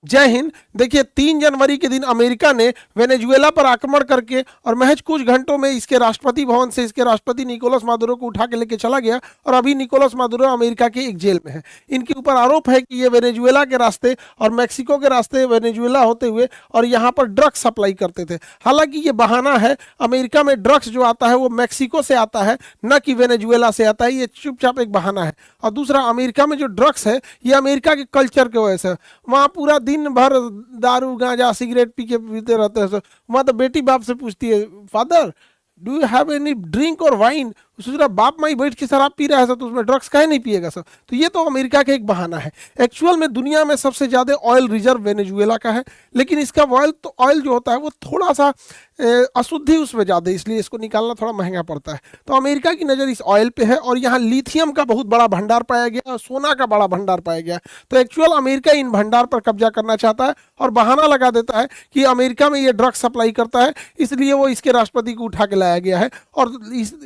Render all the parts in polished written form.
जय हिंद। देखिए 3 जनवरी के दिन अमेरिका ने वेनेजुएला पर आक्रमण करके और महज कुछ घंटों में इसके राष्ट्रपति भवन से इसके राष्ट्रपति निकोलस मादुरो को उठा के लेके चला गया और अभी निकोलस मादुरो अमेरिका के एक जेल में है। इनके ऊपर आरोप है कि ये वेनेजुएला के रास्ते और मैक्सिको के रास्ते वेनेजुएला होते हुए और यहाँ पर ड्रग्स सप्लाई करते थे। हालांकि ये बहाना है, अमेरिका में ड्रग्स जो आता है वो मैक्सिको से आता है, न कि वेनेजुएला से आता है। ये चुपचाप एक बहाना है। और दूसरा, अमेरिका में जो ड्रग्स है ये अमेरिका के कल्चर की वजह से, वहाँ पूरा दिन भर दारू गांजा सिगरेट पी के पीते रहते हैं। वहाँ तो बेटी बाप से पूछती है, father do you have any drink और वाइन। उसका बाप माई बैठ के शराब पी रहा है सर, तो उसमें ड्रग्स काहे नहीं पिएगा सर। तो ये तो अमेरिका का एक बहाना है। एक्चुअल में दुनिया में सबसे ज़्यादा ऑयल रिजर्व वेनेजुएला का है, लेकिन इसका ऑयल जो होता है वो थोड़ा सा अशुद्धि उसमें ज़्यादा, इसलिए इसको निकालना थोड़ा महंगा पड़ता है। तो अमेरिका की नज़र इस ऑयल पे है और यहाँ लिथियम का बहुत बड़ा भंडार पाया गया और सोना का बड़ा भंडार पाया गया। तो एक्चुअल अमेरिका इन भंडार पर कब्जा करना चाहता है और बहाना लगा देता है कि अमेरिका में ये ड्रग्स सप्लाई करता है, इसलिए वो इसके राष्ट्रपति को उठा के लाया गया है। और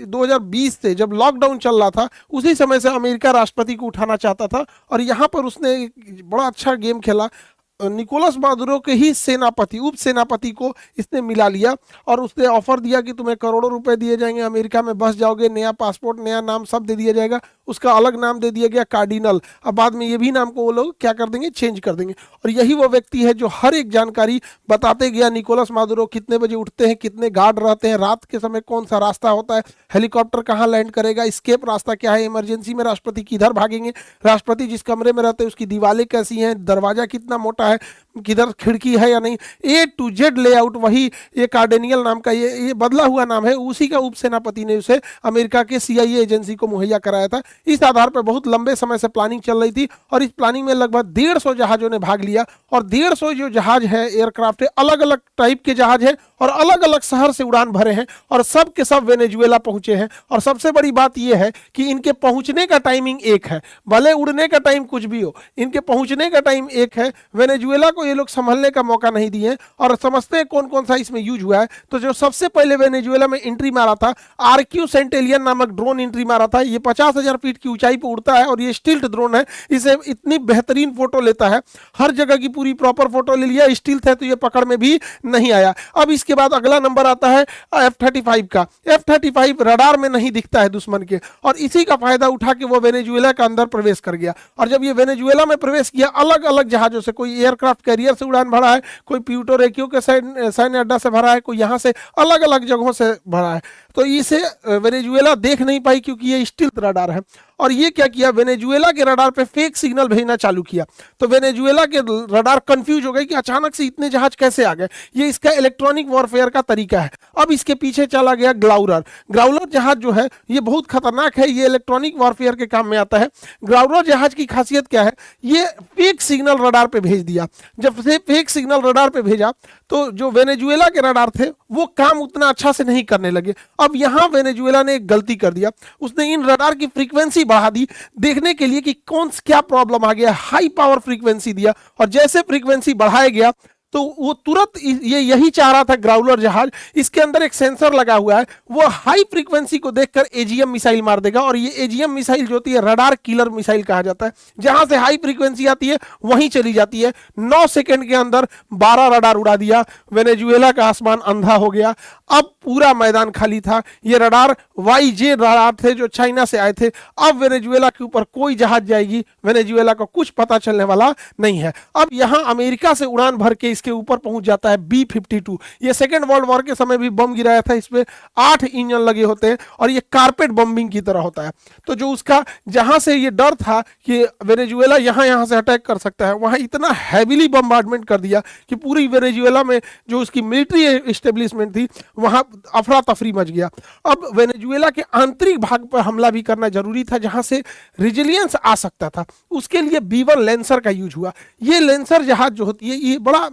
2020 से जब लॉकडाउन चल रहा था उसी समय से अमेरिका राष्ट्रपति को उठाना चाहता था और यहाँ पर उसने एक बड़ा अच्छा गेम खेला। निकोलस मादुरो के ही सेनापति, उप सेनापति को इसने मिला लिया और उसने ऑफर दिया कि तुम्हें करोड़ों रुपए दिए जाएंगे, अमेरिका में बस जाओगे, नया पासपोर्ट, नया नाम सब दे दिया जाएगा। उसका अलग नाम दे दिया गया कार्डिनल। अब बाद में ये भी नाम को वो लोग क्या कर देंगे, चेंज कर देंगे। और यही वो व्यक्ति है जो हर एक जानकारी बताते गया। निकोलस मादुरो कितने बजे उठते हैं, कितने गार्ड रहते हैं, रात के समय कौन सा रास्ता होता है, हेलीकॉप्टर कहाँ लैंड करेगा, स्केप रास्ता क्या है, इमरजेंसी में राष्ट्रपति किधर भागेंगे, राष्ट्रपति जिस कमरे में रहते हैं उसकी दीवारें कैसी हैं, दरवाजा कितना मोटा है, किधर खिड़की है या नहीं, A to Z लेआउट। वही ये कार्डेनियल नाम का ये बदला हुआ नाम है, उसी का उप सेनापति ने उसे अमेरिका के CIA एजेंसी को मुहैया कराया था। इस आधार पर बहुत लंबे समय से प्लानिंग चल रही थी और इस प्लानिंग में लगभग 150 जहाजों ने भाग लिया। और 150 जो जहाज है, एयरक्राफ्ट है, अलग अलग टाइप के जहाज है और अलग अलग शहर से उड़ान भरे हैं और सब के सब वेनेजुएला पहुंचे हैं। और सबसे बड़ी बात यह है कि इनके पहुंचने का टाइमिंग एक है, भले उड़ने का टाइम कुछ भी हो, इनके पहुंचने का टाइम एक है। वेनेजुएला को ये लोग संभलने का मौका नहीं दिए और समझते हैं कौन कौन सा इसमें यूज हुआ है। तो जो सबसे पहले वेनेजुएला में एंट्री मारा था, RQ सेंटेलियन नामक ड्रोन एंट्री मारा था। ये 50,000 फीट की ऊंचाई पर उड़ता है और ये स्टिल्ट ड्रोन है। इसे इतनी बेहतरीन फोटो लेता है, हर जगह की पूरी प्रॉपर फोटो ले लिया। स्टिल्ट है तो ये पकड़ में भी नहीं आया। अब इसके बाद अगला नंबर आता है F-35 का। F-35 रडार में नहीं दिखता है दुश्मन के और इसी का फायदा उठा के वो वेनेजुएला का अंदर प्रवेश कर गया। और जब ये वेनेजुएला में प्रवेश किया, अलग अलग जहाजों से, कोई एयरक्राफ्ट कैरियर से उड़ान भरा है, कोई प्यूर्टो रिको के सैन्य अड्डा से भरा है, कोई यहाँ से अलग अलग जगहों से भरा है। तो इसे वेनेजुएला देख नहीं पाई क्योंकि ये स्टिल्थ रडार है। और ये क्या किया, वेनेजुएला के रडार पे फेक सिग्नल भेजना चालू किया। तो वेनेजुएला के रडार कंफ्यूज हो गए कि अचानक से इतने जहाज कैसे आ गए। ये इसका इलेक्ट्रॉनिक वॉरफेयर का तरीका है। अब इसके पीछे चला गया ग्राउलर। ग्राउलर जहाज जो है ये बहुत खतरनाक है, ये इलेक्ट्रॉनिक वॉरफेयर के काम में आता है। ग्राउलर जहाज की खासियत क्या है, ये फेक सिग्नल रडार पे भेज दिया। जब से फेक सिग्नल रडार पे भेजा तो जो वेनेजुएला के रडार थे वो काम उतना अच्छा से नहीं करने लगे। अब यहाँ वेनेजुएला ने एक गलती कर दिया, उसने इन रडार की फ्रीक्वेंसी बढ़ा दी देखने के लिए कि कौन क्या प्रॉब्लम आ गया। हाई पावर फ्रीक्वेंसी दिया और जैसे फ्रीक्वेंसी बढ़ाया गया तो वो तुरंत ये यही चाह रहा था ग्राउलर जहाज, इसके अंदर एक सेंसर लगा हुआ है, वो हाई फ्रीक्वेंसी को देखकर AGM मिसाइल मार देगा। और ये AGM मिसाइल जो होती है रडार किलर मिसाइल कहा जाता है। जहां से हाई फ्रीक्वेंसी आती है वहीं चली जाती है। 9 सेकंड के अंदर 12 रडार उड़ा दिया। वेनेजुएला का आसमान अंधा हो गया। अब पूरा मैदान खाली था। ये रडार YJ रडार थे जो चाइना से आए थे। अब वेनेजुएला के ऊपर कोई जहाज जाएगी, वेनेजुएला को कुछ पता चलने वाला नहीं है। अब यहां अमेरिका से उड़ान भर के इसके ऊपर पहुंच जाता है B-52। ये सेकेंड वर्ल्ड वॉर के समय भी बम गिराया था। इसमें 8 इंजन लगे होते हैं और ये कारपेट बम्बिंग की तरह होता है। तो जो उसका जहां से ये डर था कि वेनेजुएला यहां से अटैक कर सकता है, वहां इतना हैवीली बम्बार्डमेंट कर दिया कि पूरी वेनेजुएला में जो उसकी मिलिट्री एस्टेब्लिशमेंट थी वहां अफरा तफरी मच गया। अब वेनेजुएला के आंतरिक भाग पर हमला भी करना जरूरी था जहां से रेजिलियंस आ सकता था। उसके लिए B-1 लेंसर का यूज हुआ। ये लेंसर जहाज जो होती है ये बड़ा,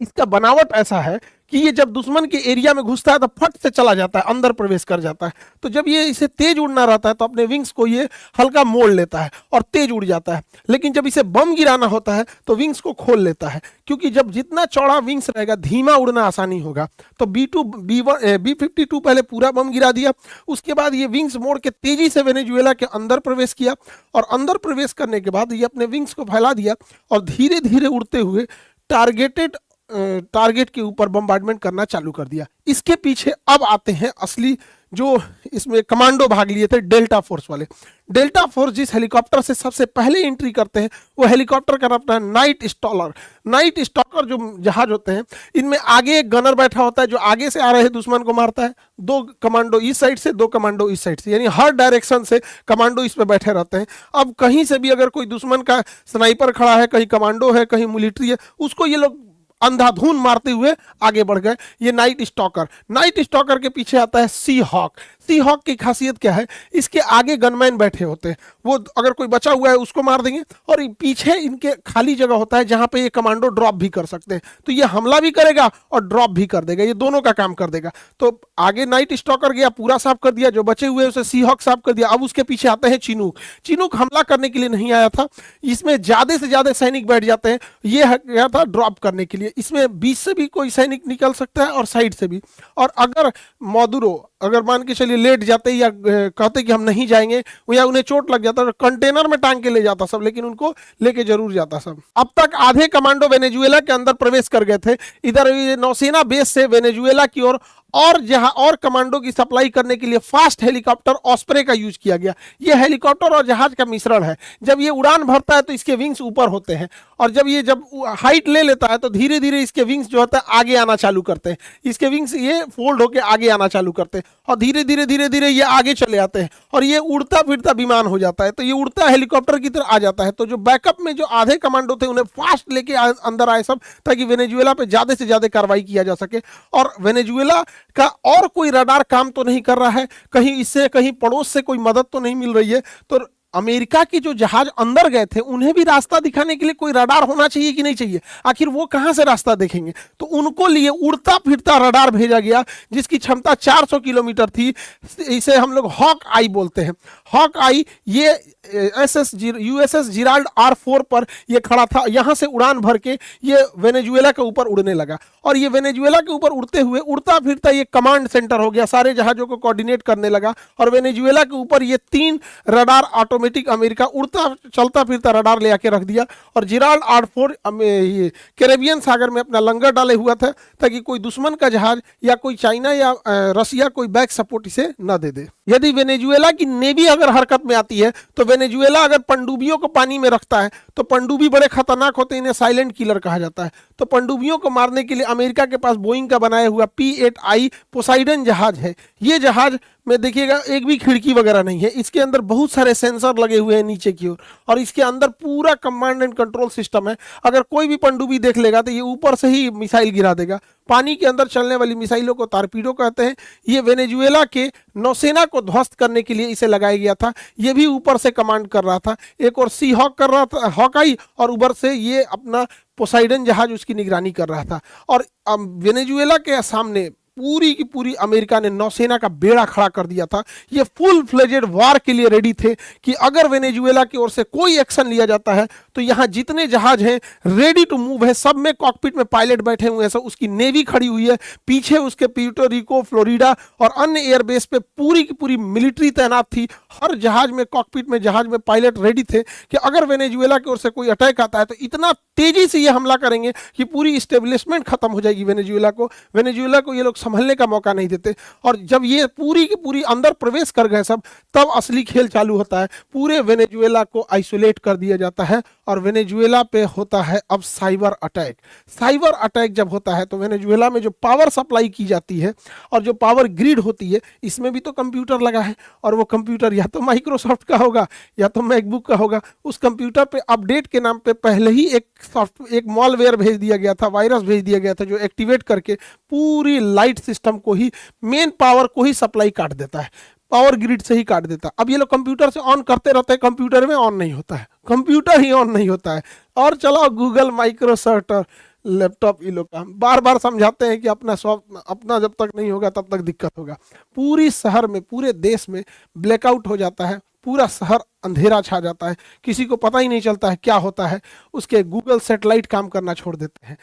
इसका बनावट ऐसा है कि ये जब दुश्मन के एरिया में घुसता है तो फट से चला जाता है, अंदर प्रवेश कर जाता है। तो जब ये इसे तेज उड़ना रहता है तो अपने विंग्स को ये हल्का मोड़ लेता है और तेज उड़ जाता है। लेकिन जब इसे बम गिराना होता है तो विंग्स को खोल लेता है, क्योंकि जब जितना चौड़ा विंग्स रहेगा धीमा उड़ना आसानी होगा। तो B-52 पहले पूरा बम गिरा दिया, उसके बाद ये विंग्स मोड़ के तेजी से वेनेजुएला के अंदर प्रवेश किया और अंदर प्रवेश करने के बाद ये अपने विंग्स को फैला दिया और धीरे धीरे उड़ते हुए टारगेट के ऊपर बम्बार्डमेंट करना चालू कर दिया। इसके पीछे अब आते हैं असली जो इसमें कमांडो भाग लिए थे, डेल्टा फोर्स वाले। डेल्टा फोर्स जिस हेलीकॉप्टर से सबसे पहले एंट्री करते हैं वो हेलीकॉप्टर का नाम है नाइट स्टॉलर। नाइट स्टॉकर जो जहाज होते हैं इनमें आगे एक गनर बैठा होता है जो आगे से आ रहे दुश्मन को मारता है, 2 कमांडो इस साइड से 2 कमांडो इस साइड से, यानी हर डायरेक्शन से कमांडो इस पे बैठे रहते हैं। अब कहीं से भी अगर कोई दुश्मन का स्नाइपर खड़ा है, कहीं कमांडो है, कहीं मिलिट्री है, उसको ये लोग अंधाधुन मारते हुए आगे बढ़ गए। ये नाइट स्टॉकर के पीछे आता है सी हॉक। सी हॉक की खासियत क्या है, इसके आगे गनमैन बैठे होते हैं, वो अगर कोई बचा हुआ है उसको मार देंगे और पीछे इनके खाली जगह होता है जहां पे ये कमांडो ड्रॉप भी कर सकते हैं। तो ये हमला भी करेगा और ड्रॉप भी कर देगा, ये दोनों का काम कर देगा। तो आगे नाइट स्टॉकर गया, पूरा साफ कर दिया, जो बचे हुए उसे सी हॉक साफ कर दिया। अब उसके पीछे आते हैं चिनूक हमला करने के लिए नहीं आया था, इसमें ज्यादा से ज्यादा सैनिक बैठ जाते हैं, ये गया था ड्रॉप करने के लिए। इसमें बीच से भी कोई सैनिक निकल सकता है और साइड से भी। और अगर मॉडुरो अगर मान के चलिए लेट जाते या कहते कि हम नहीं जाएंगे या उन्हें चोट लग जाता तो कंटेनर में टांग के ले जाता सब, लेकिन उनको लेके जरूर जाता सब। अब तक आधे कमांडो वेनेजुएला के अंदर प्रवेश कर गए थे। इधर नौसेना बेस से वेनेजुएला की ओर और जहां और कमांडो की सप्लाई करने के लिए फास्ट हेलीकॉप्टर ऑस्प्रे का यूज किया गया। यह हेलीकॉप्टर और जहाज का मिश्रण है। जब ये उड़ान भरता है तो इसके विंग्स ऊपर होते हैं और जब हाइट ले लेता है तो धीरे धीरे इसके विंग्स जो होता है आगे आना चालू करते हैं। इसके विंग्स ये फोल्ड होकर आगे आना चालू करते हैं और धीरे धीरे ये आगे चले आते हैं और ये उड़ता फिरता विमान हो जाता है। तो ये उड़ता हेलीकॉप्टर की तरह आ जाता है। तो जो बैकअप में जो आधे कमांडो थे उन्हें फास्ट लेके अंदर आए सब, ताकि वेनेजुएला पे ज्यादा से ज्यादा कार्रवाई किया जा सके। और वेनेजुएला का और कोई रडार काम तो नहीं कर रहा है, कहीं इससे कहीं पड़ोस से कोई मदद तो नहीं मिल रही है। तो अमेरिका के जो जहाज अंदर गए थे उन्हें भी रास्ता दिखाने के लिए कोई रडार होना चाहिए कि नहीं चाहिए, आखिर वो कहां से रास्ता देखेंगे। तो उनको लिए उड़ता फिरता रडार भेजा गया जिसकी क्षमता 400 किलोमीटर थी। इसे हम लोग हॉक आई बोलते हैं। हॉक आई ये USS जिराल्ड R4 पर ये खड़ा था। यहां से उड़ान भर के ये वेनेजुएला के ऊपर उड़ने लगा और ये वेनेजुएला के ऊपर उड़ते हुए उड़ता फिरता ये कमांड सेंटर हो गया, सारे जहाजों को कोऑर्डिनेट करने लगा। और वेनेजुएला के ऊपर ये 3 रडार ऑटोमेटिक अमेरिका उड़ता चलता फिरता रडार ले आके रख दिया। और जिराल्ड R4 ये कैरेबियन सागर में अपना लंगर डाले हुआ था ताकि कोई दुश्मन का जहाज या कोई चाइना या रसिया कोई बैक सपोर्ट इसे न दे दे। यदि वेनेजुएला की नेवी अगर हरकत में आती है तो वेनेजुएला अगर पनडुब्बियों को पानी में रखता है तो पनडुब्बी बड़े खतरनाक होते हैं, इन्हें साइलेंट किलर कहा जाता है। तो पनडुब्बियों को मारने के लिए अमेरिका के पास बोइंग का बनाया हुआ P-8I पोसाइडन जहाज है। ये जहाज में देखिएगा एक भी खिड़की वगैरह नहीं है, इसके अंदर बहुत सारे सेंसर लगे हुए हैं नीचे की ओर और इसके अंदर पूरा कमांड एंड कंट्रोल सिस्टम है। अगर कोई भी पनडुब्बी देख लेगा तो ये ऊपर से ही मिसाइल गिरा देगा। पानी के अंदर चलने वाली मिसाइलों को टारपीडो कहते हैं। ये वेनेजुएला के नौसेना को ध्वस्त करने के लिए इसे लगाया गया था। ये भी ऊपर से कमांड कर रहा था, एक और सी हॉक कर रहा था, हॉकाई, और ऊपर से ये अपना पोसाइडन जहाज उसकी निगरानी कर रहा था। और वेनेजुएला के सामने पूरी की पूरी अमेरिका ने नौसेना का बेड़ा खड़ा कर दिया था। ये फुल फ्लेजेड वार के लिए रेडी थे कि अगर वेनेजुएला की ओर से कोई एक्शन लिया जाता है तो यहाँ जितने जहाज हैं रेडी टू मूव है, सब में कॉकपिट में पायलट बैठे हुए हैं, सब उसकी नेवी खड़ी हुई है, पीछे उसके प्यूर्टो रिको, फ्लोरिडा और अन्य एयरबेस पे पूरी की पूरी मिलिट्री तैनात थी। हर जहाज में कॉकपिट में जहाज में पायलट रेडी थे कि अगर वेनेजुएला की ओर से कोई अटैक आता है तो इतना तेजी से ये हमला करेंगे कि पूरी इस्टेब्लिशमेंट खत्म हो जाएगी। वेनेजुएला को ये लोग संभलने का मौका नहीं देते। और जब ये पूरी की पूरी अंदर प्रवेश कर गए सब, तब असली खेल चालू होता है। पूरे वेनेजुएला को आइसोलेट कर दिया जाता है और वेनेजुएला पे होता है अब साइबर अटैक। साइबर अटैक जब होता है तो वेनेजुएला में जो पावर सप्लाई की जाती है और जो पावर ग्रिड होती है, इसमें भी तो कंप्यूटर लगा है और वो कंप्यूटर या तो माइक्रोसॉफ्ट का होगा या तो मैकबुक का होगा। उस कंप्यूटर पे अपडेट के नाम पे पहले ही एक मॉलवेयर भेज दिया गया था, वायरस भेज दिया गया था, जो एक्टिवेट करके पूरी लाइट सिस्टम को ही, मेन पावर को ही सप्लाई काट देता है, पावर ग्रिड से ही काट देता है। अब ये लोग कंप्यूटर से ऑन करते रहते हैं, कंप्यूटर में ऑन नहीं होता है, कंप्यूटर ही ऑन नहीं होता है। और चलाओ गूगल, माइक्रोसॉफ्ट और लैपटॉप ये लोग का बार बार समझाते हैं कि अपना जब तक नहीं होगा तब तक दिक्कत होगा। पूरी शहर में, पूरे देश में ब्लैकआउट हो जाता है, पूरा शहर अंधेरा छा जाता है, किसी को पता ही नहीं चलता है क्या होता है। उसके गूगल सैटेलाइट काम करना छोड़ देते हैं,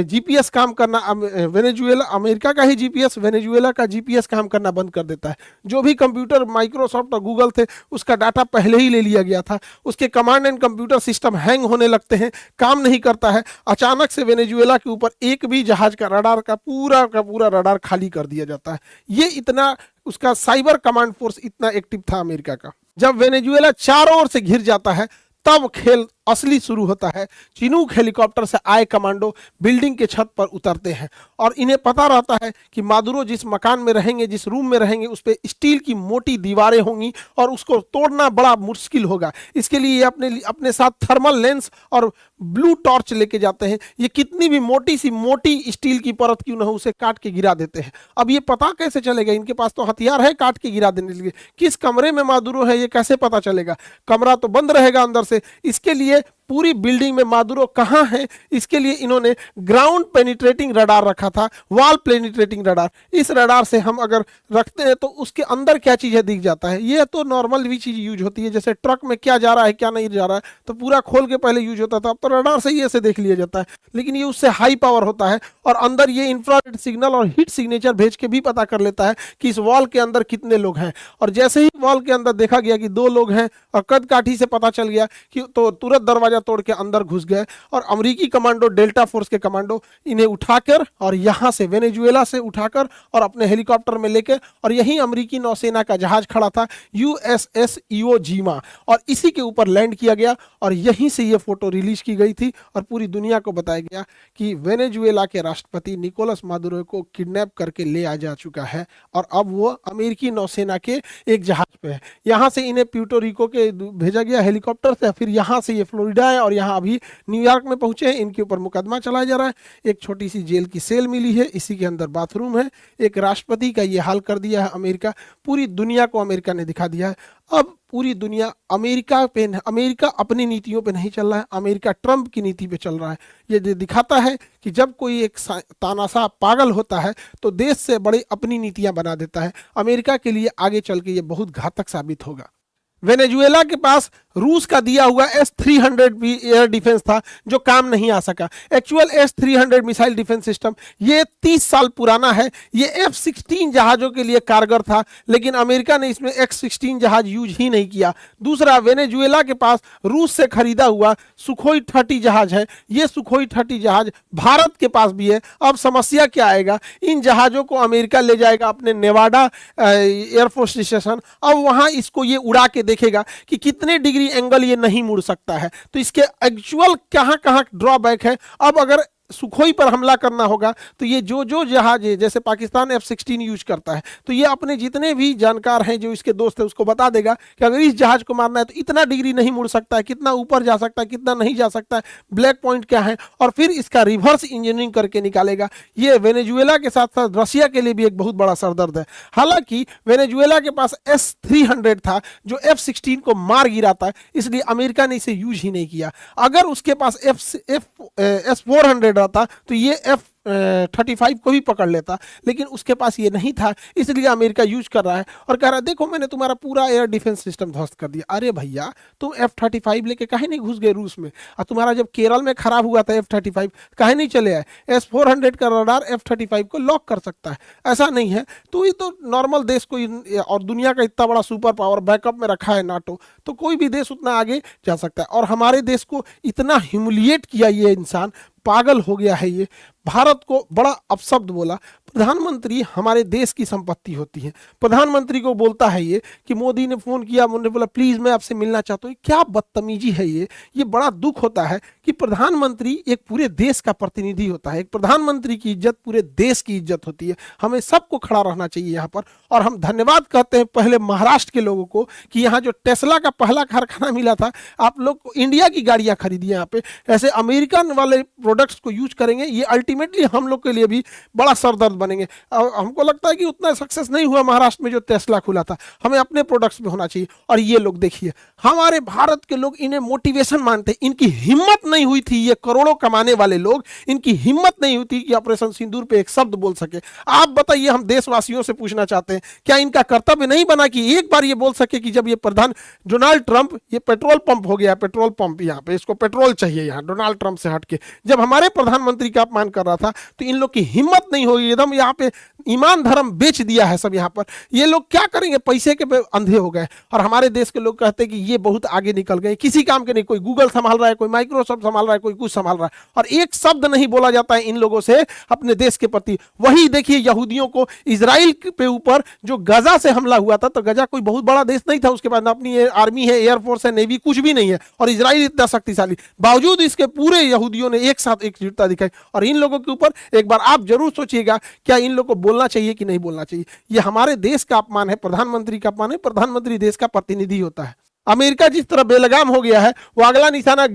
जीपीएस काम करना, वेनेजुएला, अमेरिका का ही जीपीएस वेनेजुएला का जीपीएस काम करना बंद कर देता है। जो भी कंप्यूटर माइक्रोसॉफ्ट और गूगल थे उसका डाटा पहले ही ले लिया गया था। उसके command and computer system hang होने लगते हैं, काम नहीं करता है। अचानक से वेनेजुएला के ऊपर एक भी जहाज का पूरा रडार खाली कर दिया जाता है। ये इतना उसका साइबर कमांड फोर्स इतना एक्टिव था अमेरिका का। जब वेनेजुएला चारों ओर से घिर जाता है तब खेल असली शुरू होता है। चिनूक हेलीकॉप्टर से आए कमांडो बिल्डिंग के छत पर उतरते हैं और इन्हें पता रहता है कि मादुरो जिस मकान में रहेंगे, जिस रूम में रहेंगे, उस पर स्टील की मोटी दीवारें होंगी और उसको तोड़ना बड़ा मुश्किल होगा। इसके लिए ये अपने साथ थर्मल लेंस और ब्लू टॉर्च लेके जाते हैं। ये कितनी भी मोटी स्टील की परत क्यों न हो, उसे काट के गिरा देते हैं। अब ये पता कैसे चलेगा? इनके पास तो हथियार है काट के गिरा देने के लिए। किस कमरे में मादुरो है ये कैसे पता चलेगा? कमरा तो बंद रहेगा अंदर से। इसके लिए पूरी बिल्डिंग में मादुरो कहां है, इसके लिए इन्होंने ग्राउंड पेनिट्रेटिंग रडार रखा था, वॉल पेनिट्रेटिंग रडार। इस रडार से हम अगर रखते हैं तो उसके अंदर क्या चीज है दिख जाता है। ये तो नॉर्मल भी चीज यूज होती है, जैसे ट्रक में क्या जा रहा है क्या नहीं जा रहा है तो पूरा खोल के पहले यूज होता था, अब तो रडार से ही ऐसे देख लिया जाता है। लेकिन ये उससे हाई पावर होता है और अंदर ये इंफ्रारेड सिग्नल और हीट सिग्नेचर भेज के भी पता कर लेता है कि इस वॉल के अंदर कितने लोग हैं। और जैसे ही वॉल के अंदर देखा गया कि 2 लोग हैं और कद काठी से पता चल गया कि तो तुरंत दरवाजा तोड़ के अंदर घुस गए और अमेरिकी कमांडो, डेल्टा फोर्स के कमांडो इन्हें उठाकर और यहां से वेनेजुएला से उठाकर और अपने हेलीकॉप्टर में लेकर, और यहीं अमेरिकी नौसेना का जहाज खड़ा था यूएसएस इवो जीमा, और इसी के ऊपर लैंड किया गया और यहीं से ये फोटो रिलीज की गई थी और पूरी दुनिया को बताया गया कि वेनेजुएला के राष्ट्रपति निकोलस मादुरो को किडनैप करके ले आ जा चुका है और अब वो अमेरिकी नौसेना के एक जहाज पे है। यहाँ से इन्हें प्यूर्टो रिको के भेजा गया हेलीकॉप्टर से, फिर यहाँ से ये फ्लोरिडा है और यहाँ अभी न्यूयॉर्क में पहुंचे हैं। इनके ऊपर मुकदमा चलाया जा रहा है। एक छोटी सी जेल की सेल मिली है, इसी के अंदर बाथरूम है। एक राष्ट्रपति का ये हाल कर दिया है अमेरिका। पूरी दुनिया को अमेरिका ने दिखा दिया है। अब पूरी दुनिया अमेरिका अपनी नीतियों पे नहीं चल रहा है, अमेरिका ट्रंप की नीति पे चल रहा है। ये दिखाता है कि जब कोई एक तानाशाह पागल होता है तो देश से बड़ी अपनी नीतियां बना देता है। अमेरिका के लिए आगे चल के ये बहुत घातक साबित होगा। वेनेजुएला के पास रूस का दिया हुआ S-300 भी एयर डिफेंस था जो काम नहीं आ सका। Actual S-300 missile defence system ये 30 साल पुराना है। ये F-16 जहाज़ों के लिए कारगर था, लेकिन अमेरिका ने इसमें X-16 जहाज यूज ही नहीं किया। दूसरा, वेनेजुएला के पास रूस से खरीदा हुआ सुखोई 30 जहाज है। ये सुखोई 30 जहाज भारत के पास भी है। अब समस्या क्या आएगा? इन जहाज़ों को अमेरिका ले जाएगा अपने नेवाडा एयरफोर्स स्टेशन। अब वहाँ इसको ये उड़ा के देखेगा कि कितने डिग्री एंगल ये नहीं मुड़ सकता है। तो इसके एक्चुअल कहां कहां ड्रॉबैक है। अब अगर सुखोई पर हमला करना होगा तो ये जो जहाज है, जैसे पाकिस्तान F-16 यूज करता है, तो ये अपने जितने भी जानकार हैं जो इसके दोस्त हैं उसको बता देगा कि अगर इस जहाज को मारना है तो इतना डिग्री नहीं मुड़ सकता है, कितना ऊपर जा सकता है, कितना नहीं जा सकता है, ब्लैक पॉइंट क्या है, और फिर इसका रिवर्स इंजीनियरिंग करके निकालेगा। ये वेनेजुएला के साथ साथ रशिया के लिए भी एक बहुत बड़ा सरदर्द है। हालांकि वेनेजुएला के पास S-300 था जो F-16 को मार गिराता है, इसलिए अमेरिका ने इसे यूज ही नहीं किया। अगर उसके पास S-400 था तो ये F-35 को भी पकड़ लेता, लेकिन उसके पास ये नहीं था, इसलिए अमेरिका यूज कर रहा है और कह रहा है देखो मैंने तुम्हारा पूरा एयर डिफेंस सिस्टम ध्वस्त कर दिया। अरे भैया, तुम F-35 लेके काहे नहीं घुस गए रूस में? और तुम्हारा जब केरल में खराब हुआ था F-35 काहे नहीं चले आए? S-400 का रडार F-35 को लॉक कर सकता है, ऐसा नहीं है। तो ये तो नॉर्मल देश को, और दुनिया का इतना बड़ा सुपर पावर बैकअप में रखा है नाटो, तो कोई भी देश उतना आगे जा सकता है। और हमारे देश को इतना ह्यूमिलिएट किया ये इंसान, पागल हो गया है ये। भारत को बड़ा अपशब्द बोला। प्रधानमंत्री हमारे देश की संपत्ति होती है। प्रधानमंत्री को बोलता है ये कि मोदी ने फोन किया, उन्होंने बोला प्लीज मैं आपसे मिलना चाहता हूँ। क्या बदतमीजी है ये बड़ा दुख होता है कि प्रधानमंत्री एक पूरे देश का प्रतिनिधि होता है। एक प्रधानमंत्री की इज्जत पूरे देश की इज्जत होती है। हमें सबको खड़ा रहना चाहिए यहाँ पर। और हम धन्यवाद कहते हैं पहले महाराष्ट्र के लोगों को कि यहाँ जो टेस्ला का पहला कारखाना मिला था, आप लोग को इंडिया की गाड़ियाँ खरीदी यहाँ पे। ऐसे अमेरिकन वाले प्रोडक्ट्स को यूज करेंगे, ये अल्टीमेटली हम लोग के लिए भी बड़ा सरदर्द बनेंगे। हमको लगता है कि उतना सक्सेस नहीं हुआ महाराष्ट्र में जो टेस्ला खुला था, हमें अपने प्रोडक्ट्स में होना चाहिए। और ये लोग देखिए, हमारे भारत के लोग इन्हें मोटिवेशन मानते, इनकी हिम्मत नहीं हुई थी, ये करोड़ों कमाने वाले लोग, इनकी हिम्मत नहीं हुई थी कि ऑपरेशन सिंदूर पे एक शब्द बोल सके। आप बताइए, हम देशवासियों से पूछना चाहते हैं, क्या इनका कर्तव्य नहीं बना कि एक बार ये बोल सके कि जब ये प्रधान डोनाल्ड ट्रंप, ये पेट्रोल पंप हो गया, पेट्रोल पंप यहाँ पे, इसको पेट्रोल चाहिए यहाँ डोनाल्ड ट्रंप से हटके, जब हमारे प्रधानमंत्री का अपमान कर रहा था तो इन लोग की हिम्मत नहीं होगी, एकदम यहाँ पे ईमान धर्म बेच दिया है सब यहाँ पर। ये लोग क्या करेंगे, पैसे के पे अंधे हो गए। और हमारे देश के लोग कहते हैं कि ये बहुत आगे निकल गए, किसी काम के नहीं, कोई गूगल संभाल रहा है, कोई माइक्रोसॉफ्ट संभाल रहा है, कोई कुछ संभाल रहा है, और एक शब्द नहीं बोला जाता है इन लोगों से अपने देश के प्रति। वही देखिए यहूदियों को इजराइल पे ऊपर जो गजा से हमला हुआ था, तो गजा कोई बहुत बड़ा देश नहीं था, उसके बाद अपनी आर्मी है, एयरफोर्स है, नेवी, कुछ भी नहीं है, और इजराइल इतना शक्तिशाली, बावजूद इसके पूरे यहूदियों ने एक साथ एकजुटता दिखाई। और इन लोगों के ऊपर एक बार आप जरूर सोचिएगा, क्या इन लोगों को बोलना चाहिए कि नहीं बोलना चाहिए। ये हमारे देश का अपमान है, प्रधानमंत्री का अपमान है। प्रधानमंत्री देश का प्रतिनिधि होता है। अमेरिका जिस तरह बेलगाम हो गया है, वो अगला निशाना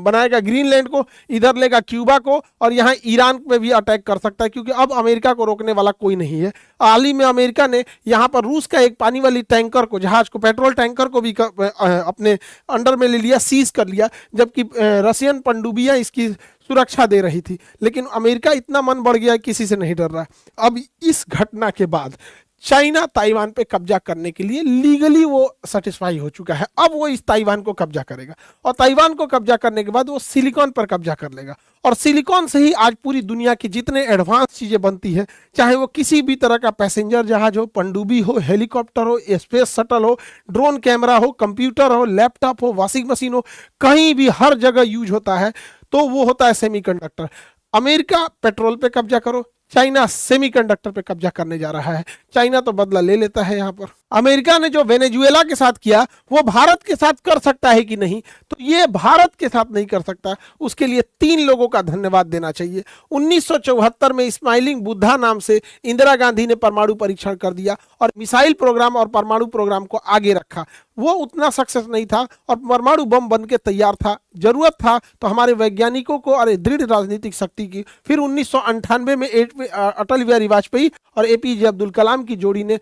बनाएगा ग्रीनलैंड को, इधर लेगा क्यूबा को, और यहाँ ईरान पे भी अटैक कर सकता है, क्योंकि अब अमेरिका को रोकने वाला कोई नहीं है। हाल ही में अमेरिका ने यहाँ पर रूस का एक पानी वाली टैंकर को, जहाज को, पेट्रोल टैंकर को भी अपने अंडर में ले लिया, सीज कर लिया, जबकि रशियन पनडुब्बियां इसकी सुरक्षा दे रही थी। लेकिन अमेरिका इतना मन बढ़ गया, किसी से नहीं डर रहा। अब इस घटना के बाद चाइना ताइवान पे कब्जा करने के लिए लीगली वो सेटिस्फाई हो चुका है। अब वो इस ताइवान को कब्जा करेगा, और ताइवान को कब्जा करने के बाद वो सिलिकॉन पर कब्जा कर लेगा, और सिलिकॉन से ही आज पूरी दुनिया की जितने एडवांस चीजें बनती है, चाहे वो किसी भी तरह का पैसेंजर जहाज हो, पनडुब्बी हो, हेलीकॉप्टर हो, स्पेस शटल हो, ड्रोन कैमरा हो, कंप्यूटर हो, लैपटॉप हो, वॉशिंग मशीन हो, कहीं भी हर जगह यूज होता है, तो वो होता है सेमीकंडक्टर। अमेरिका पेट्रोल पे कब्जा करो, चाइना सेमीकंडक्टर पे कब्जा करने जा रहा है। चाइना तो बदला ले लेता है यहाँ पर। अमेरिका ने जो वेनेजुएला के साथ किया, वो भारत के साथ कर सकता है कि नहीं, तो ये भारत के साथ नहीं कर सकता। उसके लिए 3 लोगों का धन्यवाद देना चाहिए। 1974 में स्माइलिंग बुद्धा नाम से इंदिरा गांधी ने परमाणु परीक्षण कर दिया और मिसाइल प्रोग्राम और परमाणु प्रोग्राम को आगे रखा। वो उतना सक्सेस नहीं था और परमाणु बम बन के तैयार था। जरूरत था तो हमारे वैज्ञानिकों को और दृढ़ राजनीतिक शक्ति की। फिर 1998 में अटल बिहारी वाजपेयी और एपीजे अब्दुल कलाम की जोड़ी ने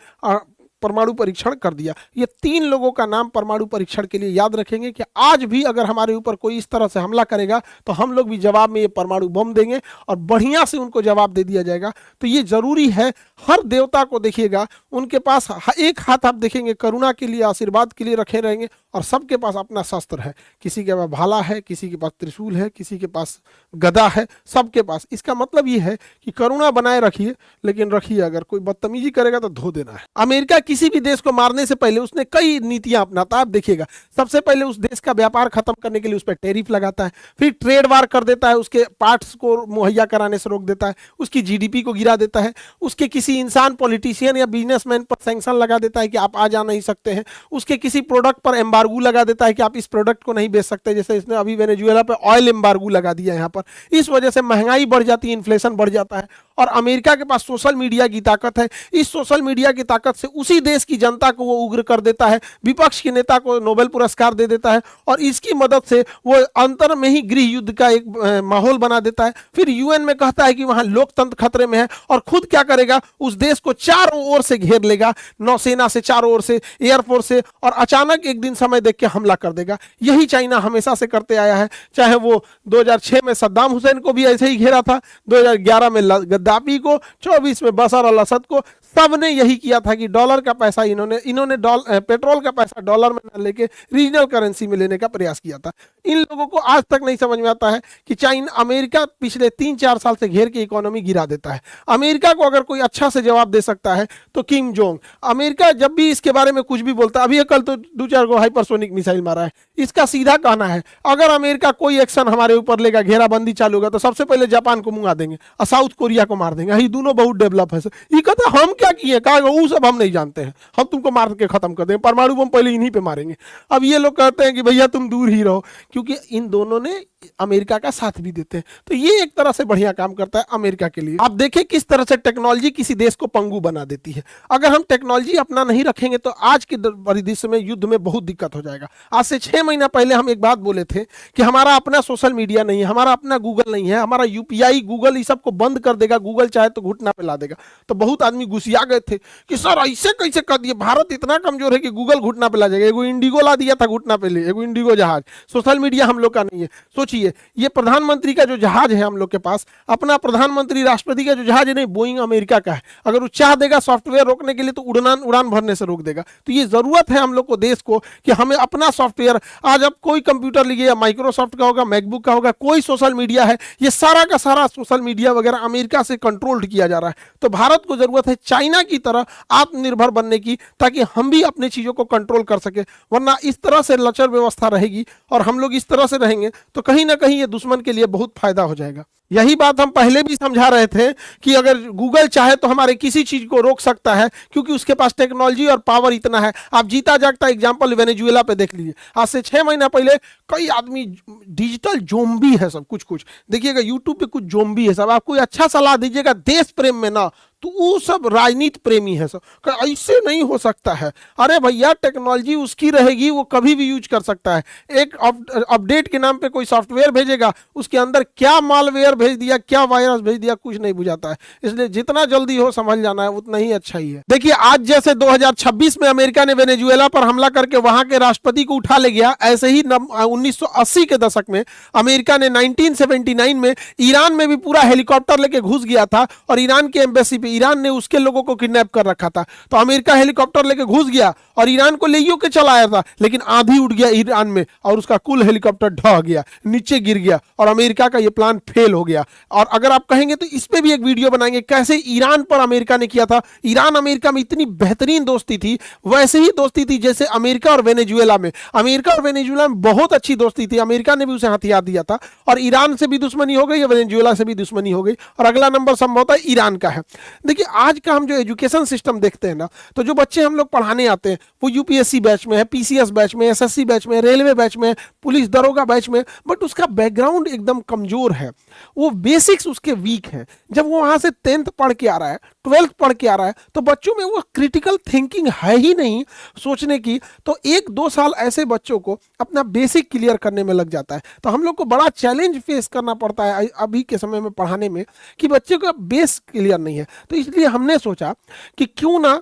परमाणु परीक्षण कर दिया। ये 3 लोगों का नाम परमाणु परीक्षण के लिए याद रखेंगे कि आज भी अगर हमारे ऊपर कोई इस तरह से हमला करेगा तो हम लोग भी जवाब में ये परमाणु बम देंगे और बढ़िया से उनको जवाब दे दिया जाएगा। तो ये जरूरी है। हर देवता को देखिएगा, उनके पास एक हाथ आप देखेंगे करुणा के लिए, आशीर्वाद के लिए रखे रहेंगे, और सबके पास अपना शस्त्र है। किसी के पास भाला है, किसी के पास त्रिशूल है, किसी के पास गदा है, सबके पास। इसका मतलब ये है कि करुणा बनाए रखिए, लेकिन रखिए अगर कोई बदतमीजी करेगा तो धो देना है। अमेरिका किसी भी देश को मारने से पहले उसने कई नीतियां अपनाता है। आप देखिएगा, सबसे पहले उस देश का व्यापार खत्म करने के लिए उस पर टैरिफ लगाता है, फिर ट्रेड वार कर देता है, उसके पार्ट्स को मुहैया कराने से रोक देता है, उसकी जीडीपी को गिरा देता है, उसके किसी इंसान, पॉलिटिशियन या बिजनेसमैन पर सैंक्शन लगा देता है कि आप आ जा नहीं सकते हैं, उसके किसी प्रोडक्ट पर एम्बार्गो लगा देता है कि आप इस प्रोडक्ट को नहीं बेच सकते। जैसे इसने अभी वेनेजुएला पे ऑयल एम्बार्गो लगा दिया यहाँ पर। इस वजह से महंगाई बढ़ जाती है, इन्फ्लेशन बढ़ जाता है। और अमेरिका के पास सोशल मीडिया की ताकत है। इस सोशल मीडिया की ताकत से उसी देश की जनता को वो उग्र कर देता है, विपक्ष के नेता को नोबेल पुरस्कार दे देता है, और इसकी मदद से वो अंतर में ही गृह युद्ध का एक माहौल बना देता है। फिर यूएन में कहता है कि वहां लोकतंत्र खतरे में है, और खुद क्या करेगा, उस देश को चारों ओर से घेर लेगा, नौसेना से चारों ओर से, एयरफोर्स से, और अचानक एक दिन समय देख के हमला कर देगा। यही चाइना हमेशा से करते आया है। चाहे वो 2006 में सद्दाम हुसैन को भी ऐसे ही घेरा था, 2011 में गद्दाफी को, 24 में बशर अल असद को, सबने यही किया था कि डॉलर का पैसा इन्होंने पेट्रोल का पैसा डॉलर में न लेके रीजनल करेंसी में लेने का प्रयास किया था। इन लोगों को आज तक नहीं समझ में आता है कि चाइना, अमेरिका पिछले 3-4 साल से घेर के इकोनॉमी गिरा देता है। अमेरिका को अगर कोई अच्छा से जवाब दे सकता है तो किम जोंग। अमेरिका जब भी इसके बारे में कुछ भी बोलता है, अभी कल तो 2-4 गो हाइपरसोनिक मिसाइल मारा है, इसका सीधा कहना है अगर अमेरिका कोई एक्शन हमारे ऊपर लेगा, घेराबंदी चालू होगा, तो सबसे पहले जापान को मुंगा देंगे और साउथ कोरिया को मार देंगे। ये दोनों बहुत डेवलप है। ये कहता हम क्या किए, कहा वो सब हम नहीं जानते हैं, हम तुमको मार के खत्म कर देंगे, परमाणु बम पहले इन्हीं पे मारेंगे। अब ये लोग कहते हैं कि भैया तुम दूर ही रहो, क्योंकि इन दोनों ने अमेरिका का साथ भी देते हैं। तो ये एक तरह से बढ़िया काम करता है अमेरिका के लिए। आप देखें किस तरह से टेक्नोलॉजी किसी देश को पंगु बना देती है। अगर हम टेक्नोलॉजी अपना नहीं रखेंगे तो आज के परिदृश्य में युद्ध में बहुत दिक्कत हो जाएगा। आज से 6 महीना पहले हम एक बात बोले थे कि हमारा अपना सोशल मीडिया नहीं है, हमारा अपना गूगल नहीं है, हमारा यूपीआई गूगल इस सबको बंद कर देगा, गूगल चाहे तो घुटना पे ला देगा। तो बहुत आदमी गुस्सिया गए थे कि सर ऐसे कैसे कर दिए, भारत इतना कमजोर है कि गूगल घुटना पे ला जाएगा। एगो इंडिगो ला दिया था घुटना पे, ले एगो इंडिगो जहाज। सोशल मीडिया हम लोग का नहीं है। सोचिए, ये प्रधानमंत्री का जो जहाज है हम लोग के पास, अपना प्रधानमंत्री राष्ट्रपति का जो जहाज है नहीं, बोइंग अमेरिका का है। अगर वो चाह देगा सॉफ्टवेयर रोकने के लिए तो उड़ान भरने से रोक देगा। तो ये जरूरत है हम लोग को, देश को, कि हमें अपना सॉफ्टवेयर, आज आप कोई कंप्यूटर लीजिए, माइक्रोसॉफ्ट का होगा, मैकबुक का होगा, कोई सोशल मीडिया है, ये सारा का सारा सोशल मीडिया वगैरह अमेरिका से कंट्रोल्ड किया जा रहा है। तो भारत को जरूरत है चाइना की तरह आत्मनिर्भर बनने की, ताकि हम भी अपनी चीजों को कंट्रोल कर सके। वरना इस तरह से लचर व्यवस्था रहेगी और हम लोग इस तरह से रहेंगे तो कहीं ना कहीं ये दुश्मन के लिए बहुत फायदा हो जाएगा। यही बात हम पहले भी समझा रहे थे कि अगर गूगल चाहे तो हमारे किसी चीज को रोक सकता है, क्योंकि उसके पास टेक्नोलॉजी और पावर इतना है। आप जीता जागता एग्जांपल वेनेजुएला पे देख लीजिए। आज से 6 महीना पहले कई आदमी, डिजिटल जोम्बी है सब, कुछ देखिएगा यूट्यूब पे कुछ जोम्बी है सब। आप कोई अच्छा सलाह दीजिएगा देश प्रेम में ना, तो वो सब राजनीति प्रेमी है सब, ऐसे नहीं हो सकता है। अरे भैया, टेक्नोलॉजी उसकी रहेगी, वो कभी भी यूज कर सकता है। एक अपडेट के नाम पे कोई सॉफ्टवेयर भेजेगा, उसके अंदर क्या मालवेयर भेज दिया, क्या वायरस भेज दिया, कुछ नहीं बुझाता है। इसलिए जितना जल्दी हो समझ जाना है उतना ही अच्छा ही है। देखिए, आज जैसे 2026 में अमेरिका ने वेनेजुएला पर हमला करके वहां के राष्ट्रपति को उठा ले गया, ऐसे ही 1980 के दशक में अमेरिका ने 1979 में ईरान में भी पूरा हेलीकॉप्टर लेके घुस गया था और ईरान की एम्बेसी पे ईरान ने उसके लोगों को किडनैप कर रखा था। तो अमेरिका हेलीकॉप्टर लेके घुस गया और ईरान को ले के चला आया था, लेकिन आंधी उड़ गया ईरान में और उसका कुल हेलीकॉप्टर ढह गया, नीचे गिर गया और अमेरिका का यह प्लान फेल हो गया। और अगर आप कहेंगे तो इस पे भी एक वीडियो बनाएंगे कैसे ईरान पर अमेरिका ने किया था। ईरान अमेरिका में इतनी बेहतरीन दोस्ती थी, वैसे ही दोस्ती थी जैसे अमेरिका और वेनेजुएला में। अमेरिका और वेनेजुएला में बहुत अच्छी दोस्ती थी। अमेरिका ने भी उसे हथियार दिया था और ईरान से भी दुश्मनी हो गई, वेनेजुएला से भी दुश्मनी हो गई और अगला नंबर संभवतः ईरान का है। देखिए, आज का हम जो एजुकेशन सिस्टम देखते हैं ना, तो जो बच्चे हम लोग पढ़ाने आते हैं वो यूपीएससी बैच में है, पीसीएस बैच में, एसएससी बैच में, रेलवे बैच में, पुलिस दरोगा बैच में, बट उसका बैकग्राउंड एकदम कमजोर है, वो बेसिक्स उसके वीक है। जब वो वहां से 10th पढ़ के आ रहा है, 12th पढ़ के आ रहा है, तो बच्चों में वो क्रिटिकल थिंकिंग है ही नहीं सोचने की। तो 1-2 साल ऐसे बच्चों को अपना बेसिक क्लियर करने में लग जाता है। तो हम लोग को बड़ा चैलेंज फेस करना पड़ता है अभी के समय में पढ़ाने में कि बच्चे का बेस क्लियर नहीं है। तो इसलिए हमने सोचा कि क्यों ना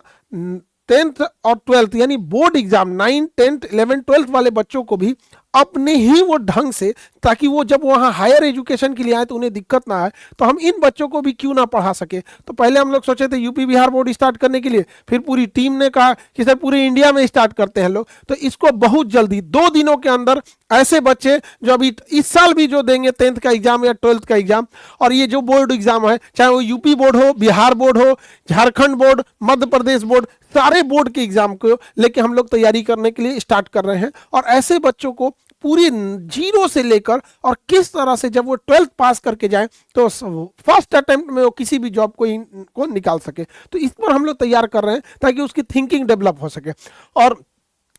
10th और 12th यानी बोर्ड एग्जाम 9, 10, 11, 12th वाले बच्चों को भी अपने ही वो ढंग से, ताकि वो जब वहाँ हायर एजुकेशन के लिए आए तो उन्हें दिक्कत ना आए, तो हम इन बच्चों को भी क्यों ना पढ़ा सके। तो पहले हम लोग सोचे थे यूपी बिहार बोर्ड स्टार्ट करने के लिए, फिर पूरी टीम ने कहा कि सर पूरे इंडिया में स्टार्ट करते हैं लोग। तो इसको बहुत जल्दी 2 दिनों के अंदर ऐसे बच्चे जो अभी इस साल भी जो देंगे 10th का एग्जाम या 12th का एग्जाम, और ये जो बोर्ड एग्जाम है, चाहे वो यूपी बोर्ड हो, बिहार बोर्ड हो, झारखंड बोर्ड, मध्य प्रदेश बोर्ड, सारे बोर्ड के एग्जाम को लेके हम लोग तैयारी करने के लिए स्टार्ट कर रहे हैं। और ऐसे बच्चों को पूरी 0 से लेकर और किस तरह से जब वो 12th पास करके जाए तो फर्स्ट अटेम्प्ट में वो किसी भी जॉब को निकाल सके। तो इस पर हम लोग तैयार कर रहे हैं ताकि उसकी थिंकिंग डेवलप हो सके। और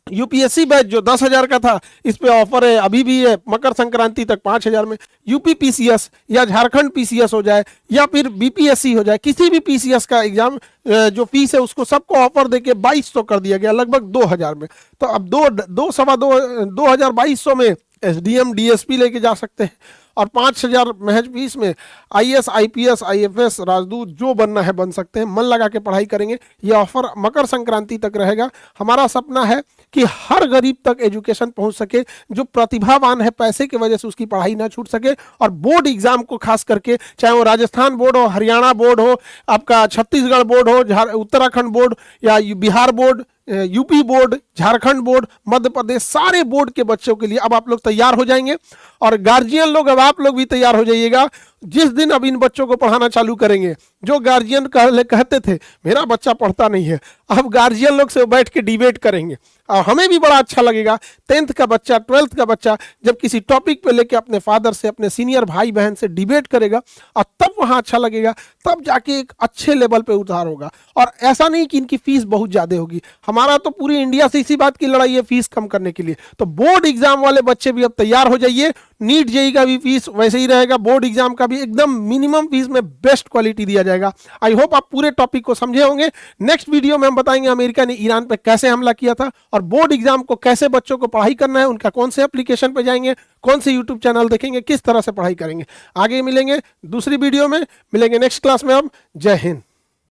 यूपीएससी बैच जो 10,000 का था, इस पे ऑफर है, अभी भी है, मकर संक्रांति तक 5,000 में। यूपी पीसीएस या झारखंड पीसीएस हो जाए या फिर बीपीएससी हो जाए, किसी भी पीसीएस का एग्जाम जो फीस है उसको सबको ऑफर देके 2200 कर दिया गया, लगभग 2,000 में। तो अब 2200 में एसडीएम डीएसपी लेके जा सकते हैं और 5,000 महज फीस में आईएएस आईपीएस आईएफएस राजदूत जो बनना है बन सकते हैं। मन लगा के पढ़ाई करेंगे। ये ऑफर मकर संक्रांति तक रहेगा। हमारा सपना है कि हर गरीब तक एजुकेशन पहुंच सके, जो प्रतिभावान है पैसे की वजह से उसकी पढ़ाई ना छूट सके। और बोर्ड एग्जाम को खास करके, चाहे वो राजस्थान बोर्ड हो, हरियाणा बोर्ड हो, आपका छत्तीसगढ़ बोर्ड हो, उत्तराखंड बोर्ड या Bihar board, UP board, Jharkhand board, Madhya Pradesh, सारे बोर्ड के बच्चों के लिए अब आप लोग तैयार हो जाएंगे। और गार्जियन लोग, अब आप लोग भी तैयार हो जाइएगा। जिस दिन अब इन बच्चों को पढ़ाना चालू करेंगे जो गार्जियन कहते थे मेरा बच्चा पढ़ता नहीं है, अब गार्जियन लोग से बैठ के डिबेट करेंगे और हमें भी बड़ा अच्छा लगेगा। 10th का बच्चा, 12th का बच्चा जब किसी टॉपिक पे लेके अपने फादर से, अपने सीनियर भाई बहन से डिबेट करेगा और तब वहाँ अच्छा लगेगा, तब जाके एक अच्छे लेवल पे उतार होगा। और ऐसा नहीं कि इनकी फीस बहुत ज़्यादा होगी, हमारा तो पूरी इंडिया से इसी बात की लड़ाई है फीस कम करने के लिए। तो बोर्ड एग्जाम वाले बच्चे भी अब तैयार हो जाइए, नीट जेई का भी फीस वैसे ही रहेगा, बोर्ड एग्जाम का भी एकदम मिनिमम फीस में बेस्ट क्वालिटी दिया जाएगा। आई होप आप पूरे टॉपिक को समझे होंगे। नेक्स्ट वीडियो में हम बताएंगे अमेरिका ने ईरान पे कैसे हमला किया था और बोर्ड एग्जाम को कैसे बच्चों को पढ़ाई करना है, उनका कौन से एप्लीकेशन पे जाएंगे, कौन से यूट्यूब चैनल देखेंगे, किस तरह से पढ़ाई करेंगे। आगे मिलेंगे दूसरी वीडियो में, मिलेंगे नेक्स्ट क्लास में। अब जय हिंद।